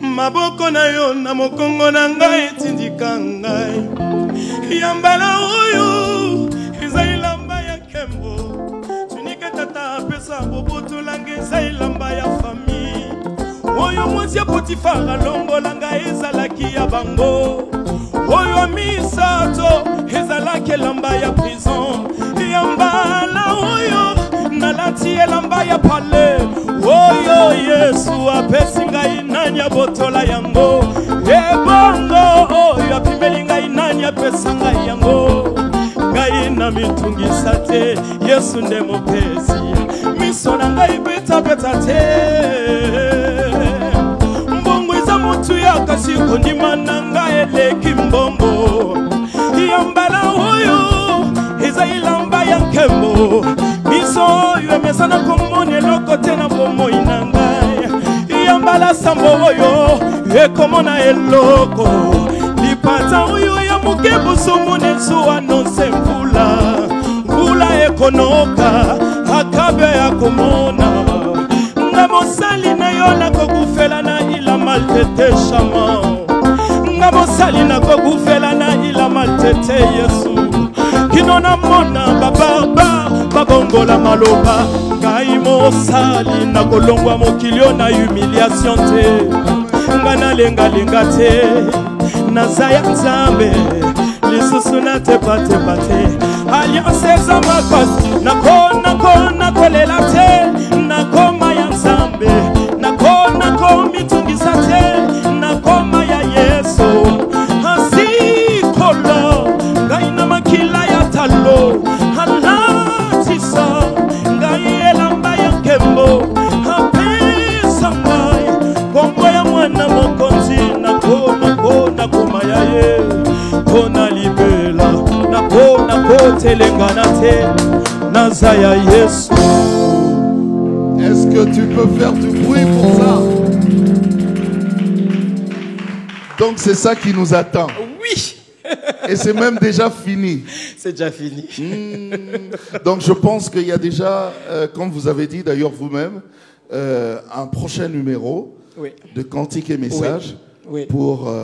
Maboko na yo na mokongo na ngai tindika ngai. Yambala oyo eza ilamba ya kembo. Tunike tata pesa boboto lange eza ilamba ya famille. Oyo mwasi ya Potifara longola ngai ezalaki ya bango. Oyo misato ezalaki elamba ya prison. Yambala oyo nalati elamba ya palais. Oyo Yesu apesi ngai nani abotola yango. Ebongo oyo apimeli ngai nani apesa ngai yango. Ngai na mitungisa te Yesu nde mopesi. Miso na ngai beta beta te. Mbongo eza mutu ya kasi kondima na ngai eleki mbongo. Yambala oyo eza ilamba ya nkembo. Miso oyo emesana komoni eloko te na bomoi na ngai. Yambala sambo oyo ekomona eloko. Lipata oyo ya mokebo somone so anonse mvula. Mvula ekonoka akabe ya komona. Nga mosali na yo na kokufela na ila maltete shama. Nga mosali na kokufela na ila maltete Yesu. Kinona mona bababa bagongola maloba. Ngai mosali na kolongwa mokilio na humiliation te. Nga na lenga lenga te. Nazaya nzambe lisusu na te pate pate. Alliance za makosi nako kolela te. Nakoma ya nzambe nako mitungisa te. Nakoma ya Yesu asikolo. Ngai na makila ya talo halatisa. Ngai elamba ya nkembo apesa ngai. Kombo ya mwana mokonzi nakoma ya ye. Kona libela nako telengana te. Nazaya Yesu. Est-ce que tu peux faire du bruit pour ça? Donc c'est ça qui nous attend. Oui. Et c'est même déjà fini. C'est déjà fini. Donc je pense qu'il y a déjà, comme vous avez dit d'ailleurs vous-même, un prochain numéro de Cantique et Message pour...